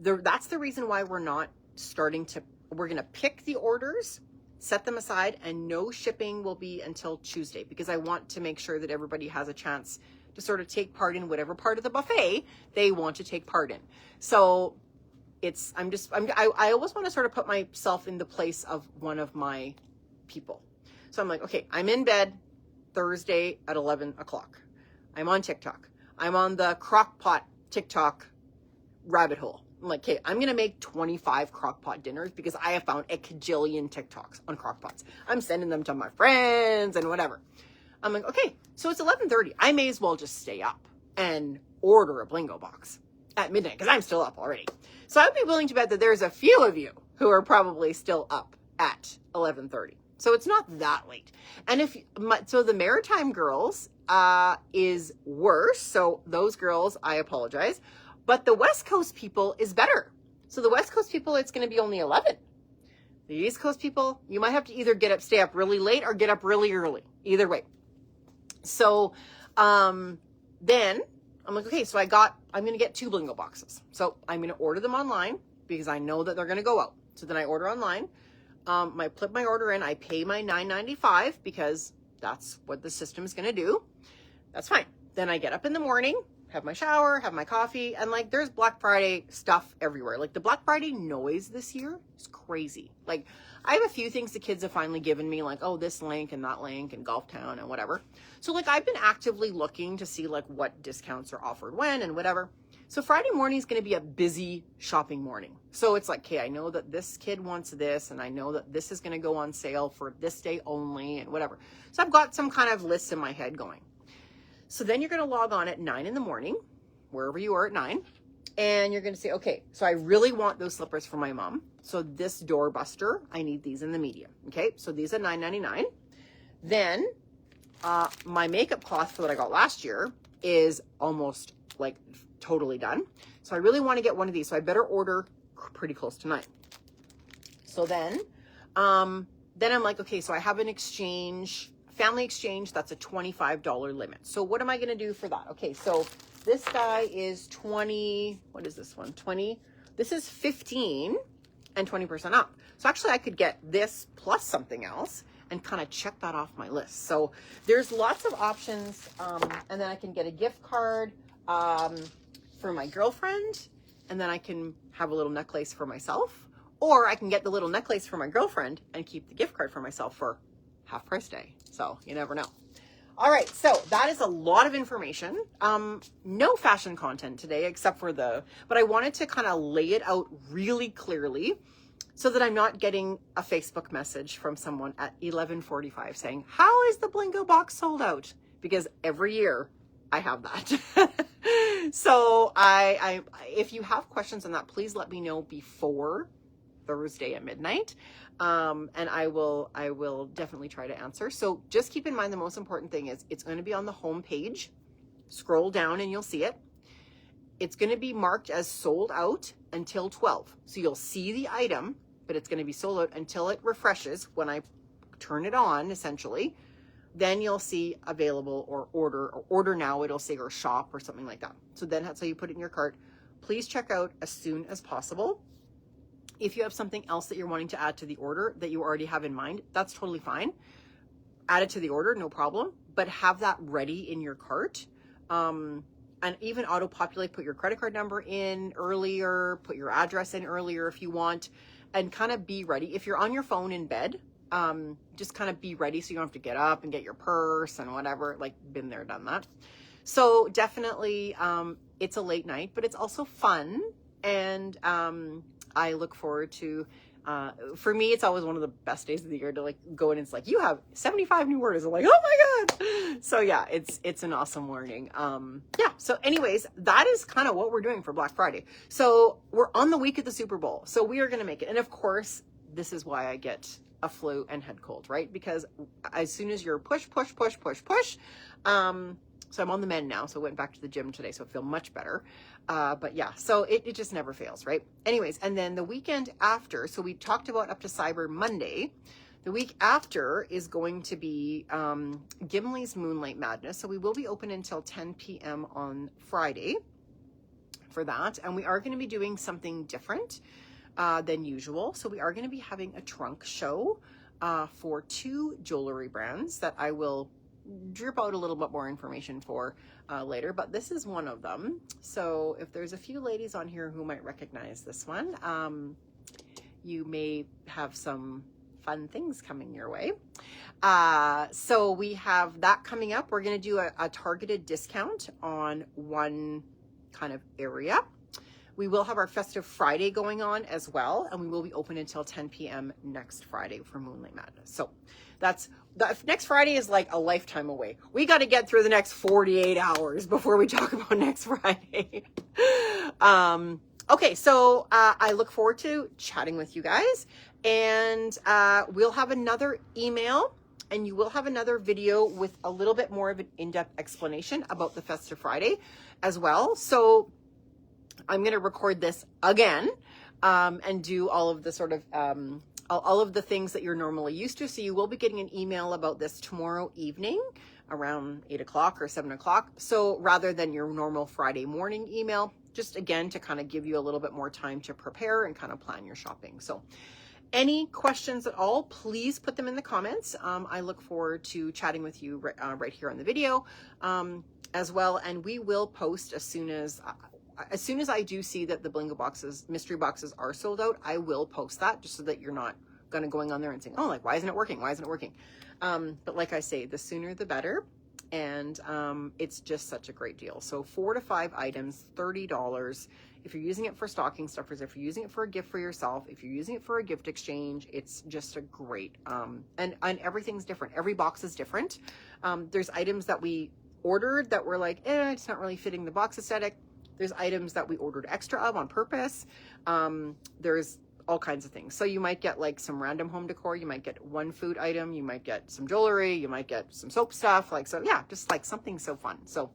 That's the reason why we're not starting to, we're going to pick the orders, set them aside, and no shipping will be until Tuesday, because I want to make sure that everybody has a chance to sort of take part in whatever part of the buffet they want to take part in. So it's, I always want to sort of put myself in the place of one of my people. So I'm like, okay, I'm in bed Thursday at 11 o'clock. I'm on TikTok. I'm on the crock pot TikTok rabbit hole. I'm like, okay, I'm going to make 25 crockpot dinners because I have found a cajillion TikToks on crockpots. I'm sending them to my friends and whatever. I'm like, okay, so it's 11:30. I may as well just stay up and order a Blingo box at midnight because I'm still up already. So I would be willing to bet that there's a few of you who are probably still up at 11:30. So it's not that late. And so the Maritime girls is worse. So those girls, I apologize. But the West Coast people is better. So the West Coast people, it's going to be only 11. The East Coast people, you might have to either stay up really late or get up really early. Either way. So then I'm like, okay, so I'm going to get 2 Blingo boxes. So I'm going to order them online because I know that they're going to go out. So then I order online. I put my order in. I pay my $9.95 because that's what the system is going to do. That's fine. Then I get up in the morning, have my shower, have my coffee, and like there's Black Friday stuff everywhere. Like the Black Friday noise this year is crazy. Like I have a few things the kids have finally given me, like, oh, this link and that link and Golf Town and whatever. So like I've been actively looking to see like what discounts are offered when and whatever. So Friday morning is going to be a busy shopping morning. So it's like, okay, I know that this kid wants this and I know that this is going to go on sale for this day only and whatever. So I've got some kind of lists in my head going. So then you're going to log on at 9 in the morning, wherever you are at 9, and you're going to say, okay, so I really want those slippers for my mom. So this doorbuster, I need these in the medium. Okay, so these are $9.99. Then my makeup cloth for what I got last year is almost like totally done. So I really want to get one of these. So I better order pretty close to 9. So then I'm like, okay, so I have an family exchange. That's a $25 limit. So what am I going to do for that? Okay. So this guy is 20. What is this one? 20. This is 15 and 20% up. So actually I could get this plus something else and kind of check that off my list. So there's lots of options. And then I can get a gift card, for my girlfriend, and then I can have a little necklace for myself, or I can get the little necklace for my girlfriend and keep the gift card for myself for half price day. So you never know. All right. So that is a lot of information. No fashion content today, except for but I wanted to kind of lay it out really clearly so that I'm not getting a Facebook message from someone at 11:45 saying, how is the Blingo box sold out? Because every year I have that. So if you have questions on that, please let me know before Thursday at midnight. And I will definitely try to answer. So just keep in mind, the most important thing is it's going to be on the home page. Scroll down and you'll see it. It's going to be marked as sold out until 12. So you'll see the item, but it's going to be sold out until it refreshes when I turn it on, essentially. Then you'll see available or order now, it'll say, or shop or something like that. So then that's how you put it in your cart. Please check out as soon as possible. If you have something else that you're wanting to add to the order that you already have in mind, that's totally fine. Add it to the order, no problem, but have that ready in your cart. And even auto-populate, put your credit card number in earlier, put your address in earlier if you want, and kind of be ready. If you're on your phone in bed, just kind of be ready so you don't have to get up and get your purse and whatever, like been there, done that. So definitely, it's a late night, but it's also fun. And, I look forward to, for me, it's always one of the best days of the year to like go in and it's like, you have 75 new orders. I'm like, oh my God. So yeah, it's an awesome morning. Yeah. So anyways, that is kind of what we're doing for Black Friday. So we're on the week of the Super Bowl. So we are going to make it. And of course, this is why I get a flu and head cold, right? Because as soon as you're push, so I'm on the mend now. So I went back to the gym today. So I feel much better. But yeah, so it just never fails, right? Anyways, and then the weekend after, so we talked about up to Cyber Monday. The week after is going to be Gimli's Moonlight Madness. So we will be open until 10 p.m. on Friday for that. And we are going to be doing something different than usual. So we are going to be having a trunk show for 2 jewelry brands that I will drip out a little bit more information for later, but this is one of them. So if there's a few ladies on here who might recognize this one, you may have some fun things coming your way. So we have that coming up. We're going to do a targeted discount on one kind of area. We will have our Festive Friday going on as well, and we will be open until 10 p.m. next Friday for Moonlight Madness. So next Friday is like a lifetime away. We got to get through the next 48 hours before we talk about next Friday. Okay, so I look forward to chatting with you guys, and we'll have another email, and you will have another video with a little bit more of an in-depth explanation about the Festive Friday as well. So I'm going to record this again and do all of the sort of all of the things that you're normally used to. So you will be getting an email about this tomorrow evening around 8 o'clock or 7 o'clock. So rather than your normal Friday morning email, just again to kind of give you a little bit more time to prepare and kind of plan your shopping. So any questions at all, please put them in the comments. I look forward to chatting with you right here on the video as well. And we will post as soon as I do see that the Blingo boxes, mystery boxes are sold out, I will post that just so that you're not going on there and saying, oh, like, why isn't it working? Why isn't it working? But like I say, the sooner the better. And it's just such a great deal. So 4 to 5 items, $30. If you're using it for stocking stuffers, if you're using it for a gift for yourself, if you're using it for a gift exchange, it's just a great, and everything's different. Every box is different. There's items that we ordered that were like, it's not really fitting the box aesthetic. There's items that we ordered extra of on purpose. There's all kinds of things. So you might get like some random home decor. You might get one food item. You might get some jewelry. You might get some soap stuff. Like, so yeah, just like something so fun. So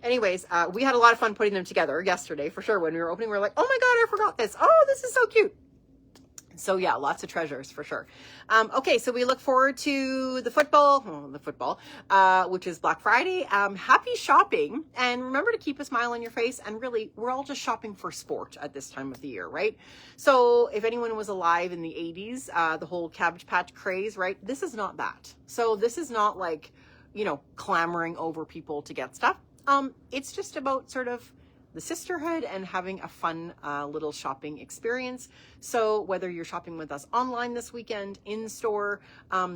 anyways, we had a lot of fun putting them together yesterday for sure. When we were opening, we were like, oh my God, I forgot this. Oh, this is so cute. So yeah, lots of treasures for sure. Okay, so we look forward to the football, which is Black Friday. Happy shopping, and remember to keep a smile on your face. And really, we're all just shopping for sport at this time of the year, right? So if anyone was alive in the 80s, the whole Cabbage Patch craze, right? This is not that. So this is not like, clamoring over people to get stuff. It's just about sort of the sisterhood and having a fun little shopping experience. So whether you're shopping with us online this weekend, in store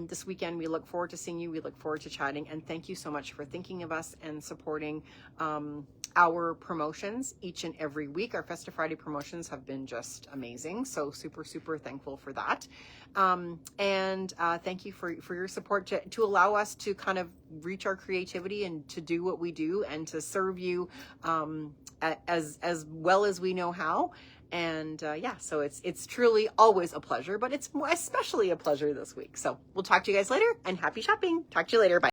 this weekend, we look forward to seeing you. We look forward to chatting, and thank you so much for thinking of us and supporting our promotions each and every week. Our Festive Friday promotions have been just amazing. So super, super thankful for that. And thank you for your support to allow us to kind of reach our creativity and to do what we do and to serve you as well as we know how. And yeah, so it's truly always a pleasure, but it's especially a pleasure this week. So we'll talk to you guys later, and happy shopping. Talk to you later. Bye.